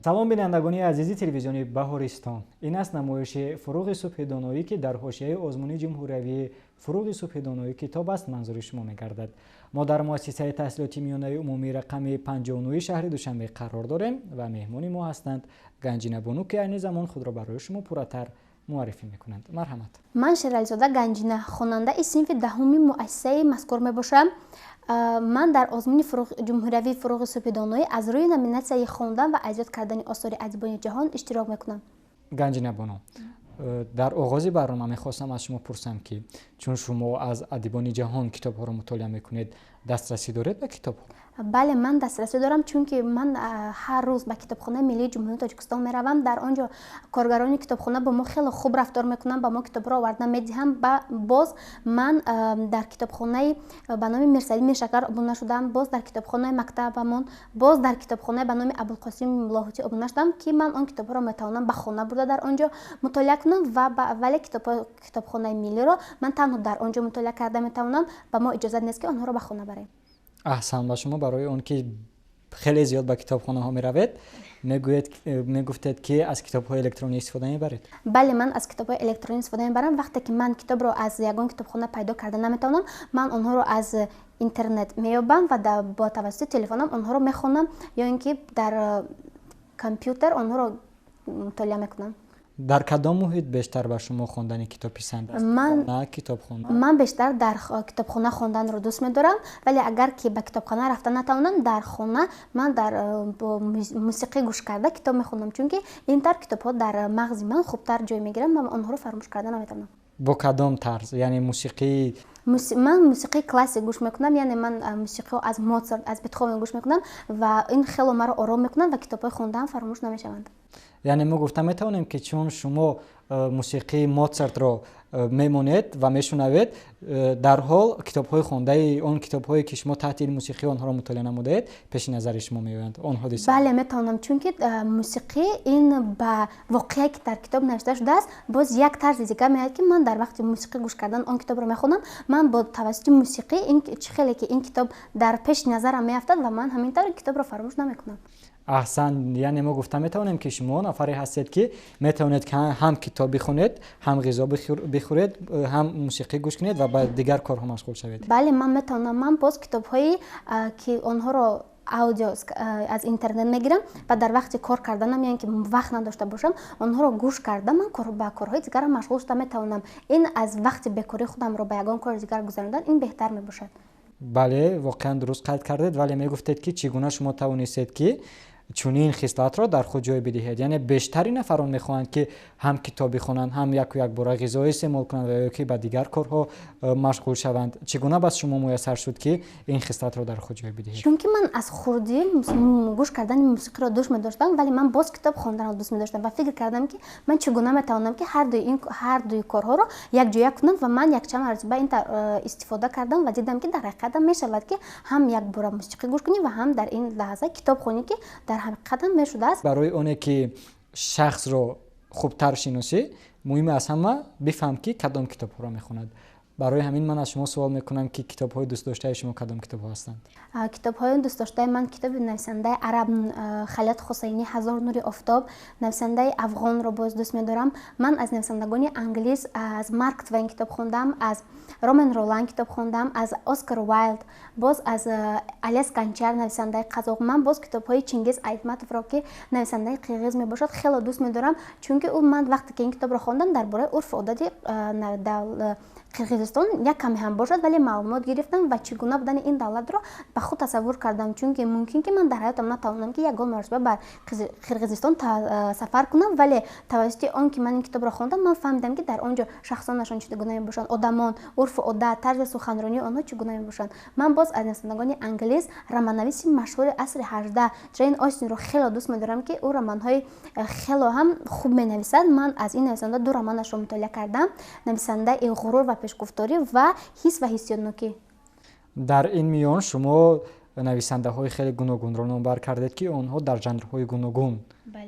салом бинандагони азизи телевизиони Баҳористон. Ин аст намоиши фуруғи субҳи доноӣ ки дар ҳошияи озмуни ҷумҳуриявии фуруғи субҳи доноӣ китоб аст манзури шумо мегардад. мо дар муассисаи таҳсилоти миёнаи умумии рақами 59 шаҳри Душанбе қарор дорем ва меҳмони мо ҳастанд Ганҷина Бону ки айни замон худро барои шумо пурратар муаррифӣ мекунанд. Марҳамат. ман Шерализода Ганҷина, хонандаи синфи даҳуми муассисаи мазкур мебошам. ман дар озмуни ҷумҳуриявии фуруғи субҳи доноӣ аз рӯи номинатсияи хондан ва азёд кардани осори адибони ҷаҳон иштирок мекунам. Ганҷина Бону, дар оғози барнома мехостам аз шумо пурсам ки чун шумо аз адибони ҷаҳон китобҳоро мутолиа мекунед, дастрасӣ доред ба китобҳо? бале, ман дастрасӣ дорам, чунки ман ҳар рӯз ба китобхонаи миллии ҷумҳурии Тоҷикистон меравам. Дар он ҷо коргарони китобхона бо мо хеле хуб рафтор мекунанд, ба мо китобҳоро оварда медиҳанд. Боз ман дар китобхонаи ба номи Мирсалим Миршакар обуна шудам, боз дар китобхонаи мактабамон, боз дар китобхонаи ба номи Абулқосим Лоҳутӣ обуна шудам, ки ман он китобҳоро метавонам ба хона бурда дар он ҷо мутолиа кунам вале китобхонаи миллиро ман танҳо дар он ҷо мутолиа карда метавонам. Ба мо иҷозат нест ки онҳоро ба хона барем. аҳсан ба шумо. Барои он ки хеле зиёд ба китобхонаҳо меравед, мегуфтед ки аз китобҳои электронӣ истифода мебаред? бале, ман аз китобҳои электронӣ истифода мебарам. вақте ки ман китобро аз ягон китобхона пайдо карда наметавонам, ман онҳоро аз интернет меёбам ва бо тавассути телефонам онҳоро мехонам ё ин ки дар компютер онҳоро мутолиа мекунам. дар кадом муҳит бештар ба шумо хондани китоб писанд аст? На китобхона? ман бештар дар китобхона хонданро дӯст медорам, вале агар ки ба китобхона рафта натавонам, дар хона ман дар мусиқӣ гӯш карда китоб мехонам, чунки ин тар китобҳо дар мағзи ман хубтар ҷой мегиранд ва онҳоро фаромӯш карда наметавонам. бо кадом тарз? Яъне мусиқӣ? ман мусиқии классик гӯш мекунам, яъне ман мусиқиҳо аз Моцарт, аз Бетховен гӯш мекунам ва ин хело маро ором мекунад ва китобҳои хондаам фаромӯш намешаванд. яъне мо гуфта метавонем ки чун шумо мусиқии Моцартро мемонед ва мешунавед, дар ҳол китобҳои хондаи он китобҳое ки шумо таҳти мусиқӣ онҳоро мутолиа намудаед пеши назари шумо меоянд он ҳодиса? бале, метавонам, чунки мусиқӣ ин ба воқеае ки дар китоб навишта шудааст боз як тарзи дигар меояд, ки ман дар вақти мусиқӣ гӯш кардан он китобро мехонам. ман бо тавассути мусиқӣ чӣ хеле ки ин китоб дар пеши назарам меафтад ва ман ҳамин тавр китобро фаромӯш намекунам. аҳсан, яъне мо гуфта метавонем ки шумо нафаре ҳастед ки метавонед ки ҳам китоб бихонед, ҳам ғизо бихӯред, ҳам мусиқӣ гӯш кунед ва ба дигар корҳо машғул шавед. бале, ман метавонам. ман боз китобҳои ки онҳоро аудио аз интернет мегирам ва дар вақти кор карданам, яъне ки вақт надошта бошам, онҳоро гӯш карда ман ба корҳои дигарам машғул шуда метавонам. ин аз вақти бекории худамро ба ягон кори дигар гузарондан ин беҳтар мебошад. бале, воқеан дуруст қайд кардед, вале мегуфтед ки чӣ гуна шумо тавонистед ки чунин хислатро дар худ ҷой бидиҳед. Яъне бештари нафарон мехоҳанд ки ҳам китоб бихонанд, ҳам як бора ғизо истеъмол кунанд ва ё ки ба дигар корҳо машғул шаванд. Чӣ гуна ба шумо муяссар шуд ки ин хислатро дар худ ҷой бидиҳед? чунки ман аз хурдӣ гӯш кардани мусиқиро дӯст медоштам, вале ман боз китоб хонданро дӯст медоштам ва фикр кардам ки ман чӣ гуна метавонам ки ҳар дуи корҳоро якҷоя кунам ва ман якчанд маротиба ин истифода кардам ва дидам ки дар ҳақиқатам мешавад ки ҳам як бора мусиқӣ гӯш кунӣ ва ҳам дар ин лаҳза китоб хонӣ ки дар ҳақиқатам мешудааст. барои оне ки шахсро хубтар шиносӣ, муҳим аз ҳама бифаҳм ки кадом китобҳоро мехонад. барои ҳамин ман аз шумо суол мекунам ки китобҳои дӯстдоштаи шумо кадом китобҳо ҳастанд? китобҳои дӯстдоштаи ман китоби нависандаи араб Халят Хусайнӣ Ҳазор нури офтоб, нависандаи афғонро боз дӯст медорам. ман аз нависандагони англис аз Марк Твейн китоб хондам, аз Ромен Ролан китоб хондам, аз Оскар Уайлд, боз аз Алес Ганчар нависандаи қазоқ. ман боз китобҳои Чингиз Айтматовро ки нависандаи қирғиз мебошад хеле дӯст медорам, чунки ӯ ман вақте ки ин китобро хондам дар бораи урфу одати Қирғизистон як каме ҳам бошад, вале маълумот гирифтам ва чӣ гуна будани ин давлатро ба худ тасаввур кардам, чунки мумкин ки ман дар ҳаётам натавонам ки ягон маротиба бар Қирғизистон сафар кунам, вале тавассути он ки ман ин китобро хондам, ман фаҳмидам ки дар он ҷо шахсонашон чӣ гуна мебошанд, одамон, урфу одат, тарзи суханронии онҳо чӣ гуна мебошанд. ман боз аз нависандагони англис романнависи машҳури асри 18 Ҷейн Остинро хеле дӯст медорам, ки ӯ романҳои хело ҳам хуб менависад. ман аз ин нависанда ду романашро мутолиа кардам, нависандаи ғурур ва пешгуфторӣ ва ҳис ва ҳиссиётнокӣ. дар ин миён шумо нависандаҳои хеле гуногунро номбар кардед ки онҳо дар ҷанрҳои гуногун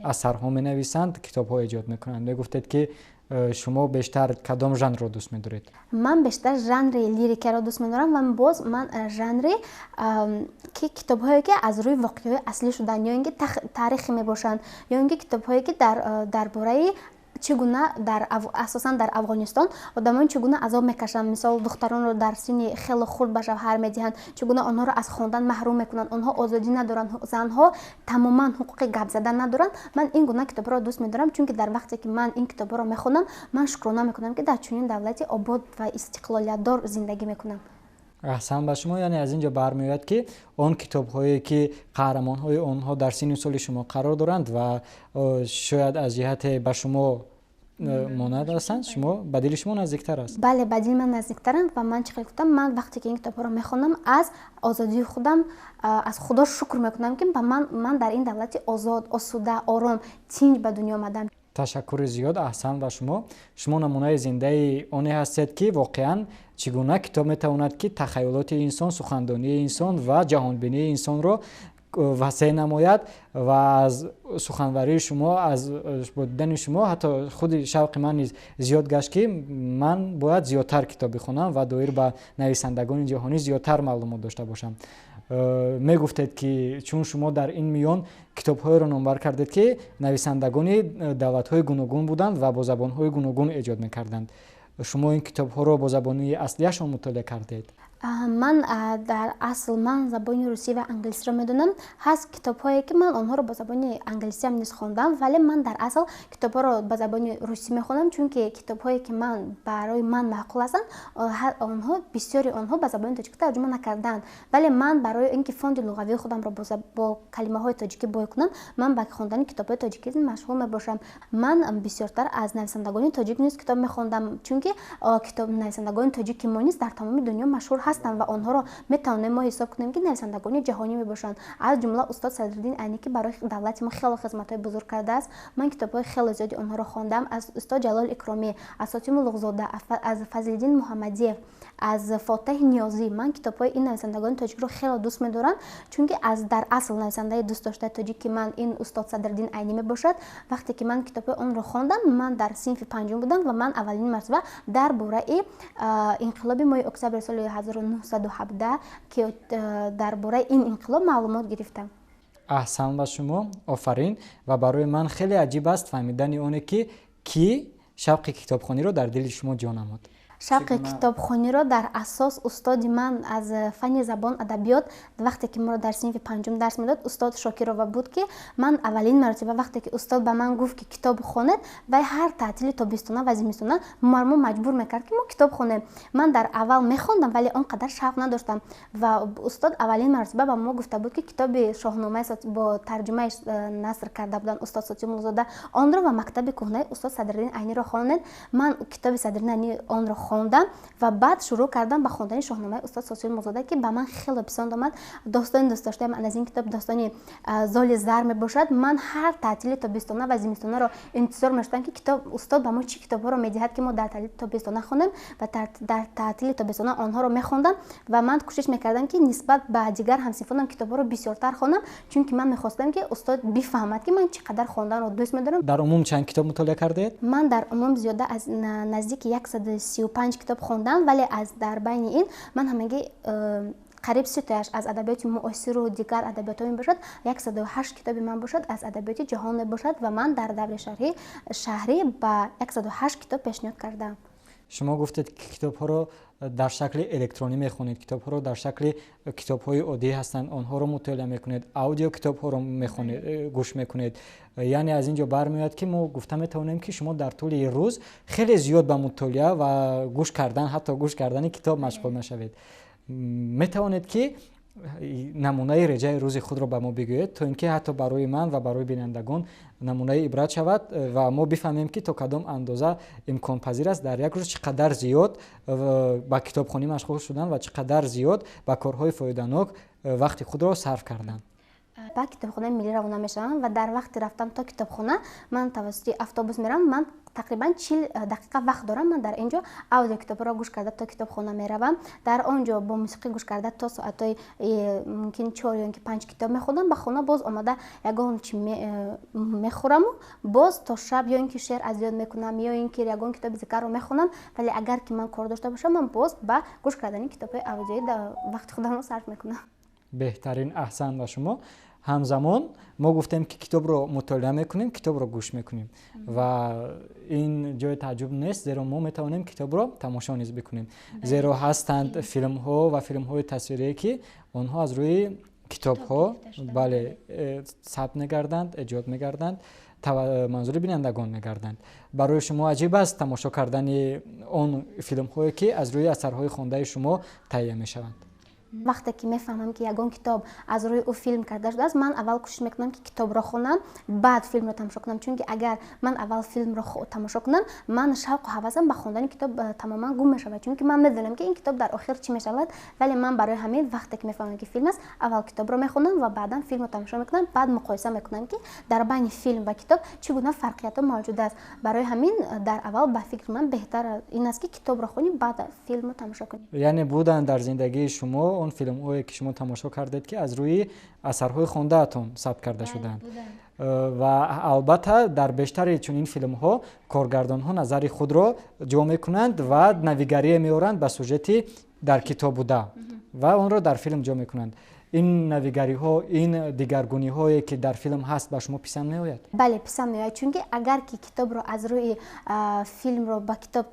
асарҳо менависанд, китобҳо эҷод мекунанд. мегуфтед ки шумо бештар кадом жанрро дӯст медоред? ман бештар жанри лирикаро дӯст медорам ва боз ман жанри ки китобҳое ки аз рӯи воқеаҳои аслӣ шуданд ё ин ки таърихӣ мебошанд ё ин ки китобҳое ки дар бораи чӣ гуна асосан дар Афғонистон одамон чӣ гуна азоб мекашанд, мисол духтаронро дар синни хело хурд ба шавҳар медиҳанд, чӣ гуна онҳоро аз хондан маҳрум мекунанд, онҳо озодӣ надоранд, занҳо тамоман ҳуқуқи гап задан надоранд. Ман ин гуна китобҳоро дӯст медорам, чунки дар вақте ки ман ин китобҳоро мехонам, ман шукрона мекунам ки дар чунин давлати обод ва истиқлолиятдор зиндагӣ мекунам. аҳсан ба шумо, яъне аз ин ҷо бармеояд ки он китобҳое ки қаҳрамонҳои онҳо дар синни соли шумо қарор доранд ва шояд аз ҷиҳате ба шумо монанд ҳастанд, шумо ба дили шумо наздиктар аст. бале ба дили ман наздиктаранд ва ман чӣ хел гуфтам, ман вақте ки ин китобҳоро мехонам аз озодии худам аз худо шукр мекунам ки ман дар ин давлати озод, осуда, ором, тинҷ ба дунё омадам. ташаккури зиёд, аҳсан ба шумо. Шумо намунаи зиндаи оне ҳастед ки воқеан чӣ гуна китоб метавонад ки тахайюлоти инсон, сухандонии инсон ва ҷаҳонбинии инсонро васеъ намояд ва аз суханварии шумо, аз бо дидани шумо ҳатто худи шавқи ман низ зиёд гашт ки ман бояд зиёдтар китоб бихонам ва доир ба нависандагони ҷаҳонӣ зиёдтар маълумот дошта бошам. мегуфтед ки чун шумо дар ин миён китобҳоеро номбар кардед ки нависандагони давлатҳои гуногун буданд ва бо забонҳои гуногун эҷод мекарданд. шумо ин китобҳоро бо забони аслияшон мутолиа кардед? ман дар асл ман забони русӣ ва англисиро медонам. ҳаст китобҳое ки ман онҳоро ба забони англисиам низ хондам, вале ман дар асл китобҳоро ба забони русӣ мехонам, чунки китобҳое ки барои ман маъқул ҳастанд, онҳо бисёри онҳо ба забони тоҷикӣ тарҷума накарданд. Вале ман барои ин ки фонди луғавии худамро бо калимаҳои тоҷикӣ бой кунам, ман ба хондани китобҳои тоҷикӣ машғул мебошам. Ман бисёртар аз нависандагони тоҷик низ китоб мехондам, чунки нависандагони тоҷик ки мо низ дар тамоми дунё машҳур ҳастанд ва онҳоро метавонем мо ҳисоб кунем ки нависандагони ҷаҳонӣ мебошанд. Аз ҷумла устод Садриддин Айнӣ ки барои давлати мо хело хизматҳои бузург кардааст. Ман китобҳои хело зиёди онҳоро хондам. Аз устод Ҷалол Икромӣ, аз Сотим Улуғзода, аз Фазлиддин Муҳаммадиев, аз Фотеҳ Ниёзӣ. Ман китобҳои ин нависандагони тоҷикро хело дӯст медорам, чунки аз дар асл нависандаи дӯстдоштаи тоҷик ки ман ин устод Садриддин Айнӣ мебошад. Вақте ки ман китобҳои онро хондам, ман дар синфи панҷум будам ва ман аввалин мартаба дар бораи инқилоби моҳи октябри соли 1917 ки дар бораи ин инқилоб маълумот гирифтам. аҳсан ба шумо, офарин. Ва барои ман хеле аҷиб аст фаҳмидани оне ки шавқи китобхониро дар дили шумо ҷо намуд. шавқи китобхониро дар асос устоди ман аз фанни забон адабиёт вақте ки моро дар синфи панҷум дарс медод устод Шокирова буд ки ман аввалин маротиба вақте ки устод ба ман гуфт ки китоб хонед, вай ҳар таътили тобистона ва зимистона мо маҷбур мекард ки мо китоб хонем. Ман дар аввал мехондам, вале он қадар шавқ надоштам ва устод аввалин маротиба ба мо гуфта буд ки китоби Шоҳномаи бо тарҷумаи наср карда буданд устод Сотим Улуғзода, онро ва мактаби кӯҳнаи устод Садриддин Айниро хонед. Ман китоби Садриддин Айни онро хондам ва баъд шурӯъ кардам ба хондани Шоҳномаи устод Сотим Улуғзода ки ба ман хеле писанд омад. Достони дӯстдоштаи ман аз ин китоб достони Золи зар мебошад. Ман ҳар таътили тобистона ва зимистонаро интизор мештам ки устод ба мо чӣ китобҳоро медиҳад ки мо дар таътили тобистона хонем ва дар таътили тобистона онҳоро мехондам ва ман кӯшиш мекардам ки нисбат ба дигар ҳамсинфонам китобҳоро бисёртар хонам, чунки ман мехостам ки устод бифаҳмад ки ман чӣ қадар хонданро дӯст медорам. дар умум чанд китоб мутолиа кардед? Ман дар умум зиёда аз наздики 135 китоб хондам, вале аз дар байни ин ман ҳамагӣ қариб 30 аз адабиёти муосиру дигар адабиётҳо мебошад. 108 китоби ман бошад аз адабиёти ҷаҳон мебошад ва ман дар даври шаҳрӣ ба 108 китоб пешниҳод кардам. шумо гуфтед ки китобҳоро дар шакли электронӣ мехонед, китобҳоро дар шакли китобҳои оддӣ ҳастанд, онҳоро мутолиа мекунед, аудио китобҳоро гӯш мекунед. яъне аз ин ҷо бармеояд ки мо гуфта метавонем ки шумо дар тӯли рӯз хеле зиёд ба мутолиа ва гӯш кардан, ҳатто гӯш кардани китоб машғул мешавед. метавонед ки намунаи реҷаи рӯзи худро ба мо бигӯед, то ин ки ҳатто барои ман ва барои бинандагон намунаи ибрат шавад ва мо бифаҳмем ки то кадом андоза имконпазир аст дар як рӯз чӣ қадар зиёд ба китобхонӣ машғул шудан ва чӣ қадар зиёд ба корҳои фоиданок вақти худро сарф кардан. ба китобхонаи миллӣ равона мешавам ва дар вақти рафтан то китобхона ман тавассути автобус мерам. Ман тақрибан 40 дақиқа вақт дорам. Ман дар инҷо аудио китобро гӯш карда то китобхона меравам. Дар он ҷо бо мусиқӣ гӯш карда то соатҳои мумкин 4 ё 5 китоб мехонам. Ба хона боз омада ягон чи мехӯраму боз то шаб ё ин ки шеър аз ёд мекунам ё ин ки ягон китоби зикарро мехонам. Вале агар ки ман кор дошта бошам, ман боз ба гӯш кардани китобҳои аудиоӣ вақти худамро сарф мекунам. беҳтарин, аҳсан ба шумо. ҳамзамон мо гуфтем ки китобро мутолиа мекунем, китобро гӯш мекунем ва ин ҷои тааҷҷуб нест, зеро мо метавонем китобро тамошо низ бикунем. Зеро ҳастанд филмҳо ва филмҳои тасвирие ки онҳо аз рӯи китобҳо бале сабт мегарданд, эҷод мегарданд, манзури бинандагон мегарданд. барои шумо аҷиб аст тамошо кардани он филмҳое ки аз рӯи асарҳои хондаи шумо таҳия мешаванд. вақте ки мефаҳмам ки ягон китоб аз рӯи ӯ филм карда шудааст, ман аввал кӯшиш мекунам ки китобро хонам, баъд филмро тамошо кунам. Чунки агар ман аввал филмро тамошо кунам, ман шавқу ҳавасам ба хондани китоб тамоман гум мешавад. Чунки ман медонам ки ин китоб дар охир чӣ мешавад. Вале ман барои ҳамин вақте ки мефаҳмам ки филм аст, аввал китобро мехонам ва баъдан филмро тамошо мекунам. Баъд муқоиса мекунам ки дар байни филм ва китоб чӣ гуна фарқиятҳо мавҷуд аст. Барои ҳамин дар аввал ба фикри ман беҳтар ин аст ки китобро хонем, баъд филмро тамошо кунем. яъне буданд дар зиндагии шумо он филмҳое ки шумо тамошо кардед ки аз рӯи асарҳои хондаатон сабт карда шуданд. ва албатта дар бештари чунин филмҳо коргардонҳо назари худро ҷо мекунанд ва навигарие меоранд ба сюжети дар китоб буда ва онро дар филм ҷо мекунанд. ин навигариҳо, ин дигаргуниҳое ки дар филм ҳаст ба шумо писанд меояд? бале, писанд меояд. Чунки агар ки китобро аз рӯи филмро ба китоб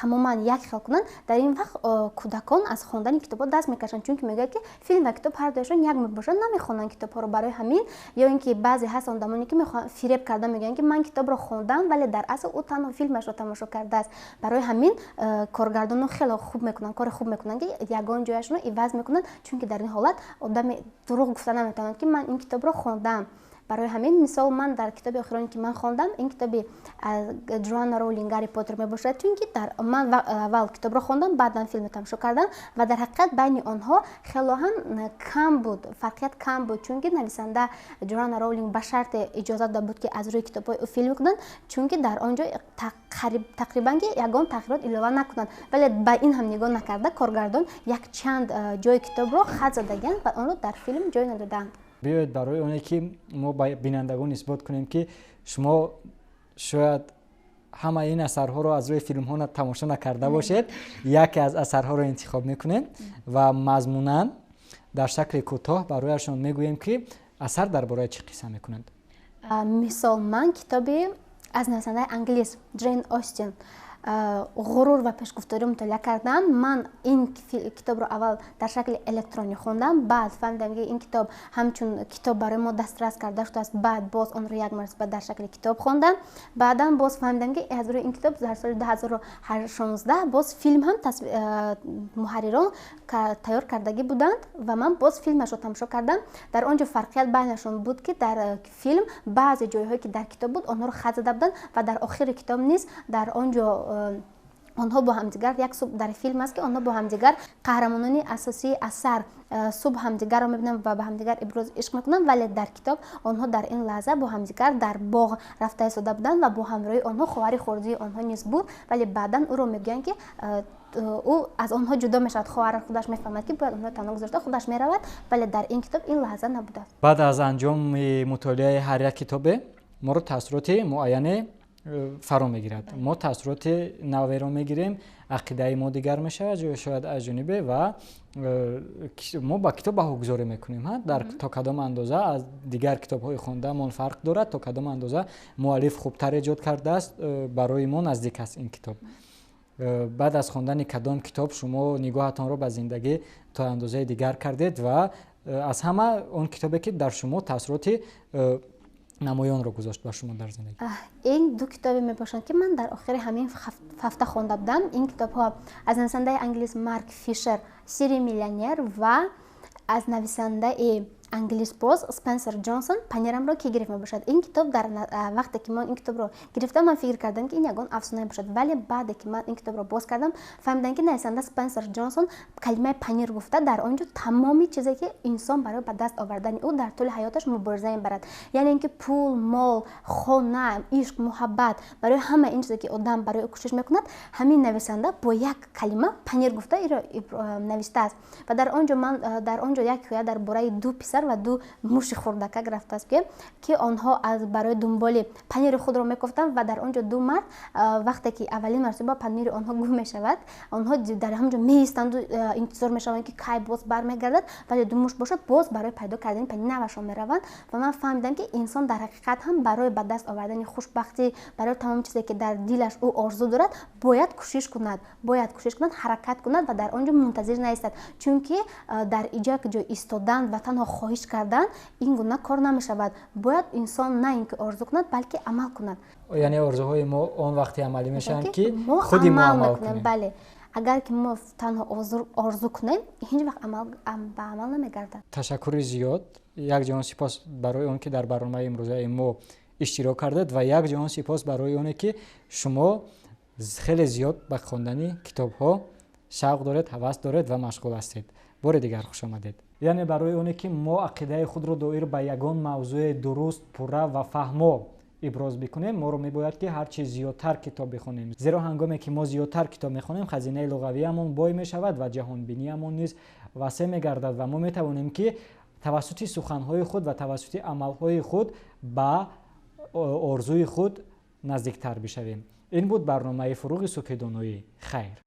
тамоман як хел кунанд, дар ин вақт кӯдакон аз хондани китобҳо даст мекашанд. Чунки мегӯяд ки филм ва китоб ҳардуяшон як мебошанд, намехонанд китобҳоро. Барои ҳамин ё ин ки баъзе ҳаст одамоне ки фиреб карда мегӯянд ки ман китобро хондам, вале дар асл ӯ танҳо филмашро тамошо кардааст. Барои ҳамин коргардонҳо хеле хуб мекунанд, кори хуб мекунанд ки ягон ҷояшонро иваз мекунанд. Чунки дар ин ҳолат одаме дурӯғ гуфта наметавонад ки ман ин китобро хондам. барои ҳамин мисол ман дар китоби охироне ки ман хондам, ин китоби Джоанна Роулинг Гарри Поттер мебошад. Чунки ман аввал китобро хондам, баъдан филмро тамошо кардам ва дар ҳақиқат байни онҳо хелоҳан кам буд, фарқият кам буд. Чунки нависанда Джоанна Роулинг ба шарте иҷозат дод буд ки аз рӯи китобҳои ӯ филм кунанд, чунки дар он ҷо тақрибан ки ягон тағйирот илова накунанд. Вале ба ин ҳам нигоҳ накарда коргардон якчанд ҷои китобро хат задаганд ва онро дар филм ҷой надоданд. биёед барои оне ки мо ба бинандагон исбот кунем ки шумо шояд ҳама ин асарҳоро аз рӯи филмҳо тамошо накарда бошед, яке аз асарҳоро интихоб мекунем ва мазмунан дар шакли кӯтоҳ барояшон мегӯем ки асар дар бораи чӣ қисса мекунад. Мисол ман китоби аз нависандаи англис Джейн Остин ғурур ва пешгуфторӣ мутолиа кардам. Ман ин китобро аввал дар шакли электронӣ хондам, баъд фаҳмидам ки ин китоб ҳамчун китоб барои мо дастрас карда шудааст, баъд боз онро як маротиба дар шакли китоб хондам. Баъдан боз фаҳмидам ки аз рӯи ин китоб дар соли 2016 боз филм ҳам муҳаррирон тайёр кардагӣ буданд ва ман боз филмашро тамошо кардам. Дар он ҷо фарқият байнашон буд ки дар филм баъзе ҷойҳое ки дар китоб буд онҳоро хат зада буданд ва дар охири китоб низ дар он ҷо онҳо бо ҳамдигар як субҳ дар филм аст ки онҳо бо ҳамдигар қаҳрамонони асосии асар субҳ ҳамдигарро мебинанд ва ба ҳамдигар ибрози ишқ мекунанд. Вале дар китоб онҳо дар ин лаҳза бо ҳамдигар дар боғ рафта истода буданд ва бо ҳамроҳи онҳо ховари хурдии онҳо низ буд. Вале баъдан ӯро мегӯянд ки ӯ аз онҳо ҷудо мешавад, ховар худаш мефаҳмад ки бояд онҳо танҳо гузошта худаш меравад. Вале дар ин китоб ин лаҳза набудааст. баъд аз анҷоми мутолиаи ҳар як китобе моро таъссуроти муайяне фаро мегирад. мо таъссуроти наверо мегирем, ақидаи мо дигар мешавад, шояд аз ҷонибе ва мо ба китоб баҳогузорӣ мекунем. Дар то кадом андоза аз дигар китобҳои хондаамон фарқ дорад, то кадом андоза муаллиф хубтар эҷод кардааст, барои мо наздик аст ин китоб. баъд аз хондани кадом китоб шумо нигоҳатонро ба зиндагӣ то андозаи дигар кардед ва аз ҳама он китобе ки дар шумо таъссуроти намоёнро гузошт ба шумо дар зиндагӣ? Ин ду китобе мебошанд ки ман дар охири ҳамин ҳафта хонда будам. Ин китобҳо аз нависандаи англис Марк Фишер Сирри миллионер ва аз нависандаи англисбоз Спенсер Джонсон панерамро ки гирифт мебошад. Ин китоб дар вақте ки ман ин китобро гирифтам, ман фикр кардам ки ин ягон афсона мебошад, вале баъде ки ман ин китобро боз кардам, фаҳмидам ки нависанда Спенсер Джонсон калимаи панир гуфта, дар онҷо тамоми чизе ки инсон барои ба даст овардани ӯ дар тӯли ҳаёташ мубориза мебарад, яъне ин ки пул, мол, хона, ишқ, муҳаббат, барои ҳама ин чизе ки одам барои ӯ кӯшиш мекунад, ҳамин нависанда бо як калима панир гуфта иро навистааст. Ва дар онҷо як ҳикоя дар бораи ду писар ва ду муши хурдака графтааст ки онҳо барои дунболи панири худро мекуфтанд ва дар онҷо ду мард вақте ки аввалин маротиба панири онҳо гум мешавад, онҳо дар ҳамонҷо меистанду интизор мешаванд ки кай боз бармегардад, вале ду муш бошад боз барои пайдо кардани панир навашон мераванд. Ва ман фаҳмидам ки инсон дар ҳақиқат ҳам барои ба даст овардани хушбахтӣ, барои тамоми чизе ки дар дилаш ӯ орзу дорад, бояд кӯшиш кунад, ҳаракат кунад ва дар онҷо мунтазир наистад, чунки дар иҷо ҷой истодан ва танҳо хоҳиш кардан ин гуна кор намешавад. Бояд инсон на ин ки орзу кунад, балки амал кунад. Яъне орзуҳои мо он вақте амалӣ мешаванд ки мо худи мо амал мекунем. кунем. Бале, агар ки мо танҳо орзу кунем, ҳеҷ вақт ба амал намегардад. Ташаккури зиёд. Якҷаҳон сипос барои он ки дар барномаи имрӯзаи мо иштирок кардед ва якҷаҳон сипос барои оне ки шумо хеле зиёд ба хондани китобҳо шавқ доред, ҳавас доред ва машғул ҳастед. бори дигар хуш омадед. яъне барои оне ки мо ақидаи худро доир ба ягон мавзӯи дуруст, пурра ва фаҳмо иброз бикунем, моро мебояд ки ҳарчи зиёдтар китоб бихонем. зеро ҳангоме ки мо зиёдтар китоб мехонем, хазинаи луғавиямон бой мешавад ва ҷаҳонбиниямон низ васеъ мегардад ва мо метавонем ки тавассути суханҳои худ ва тавассути амалҳои худ ба орзуи худ наздиктар бишавем. ин буд барномаи Фуруғи Субҳи Доноӣ. Хайр.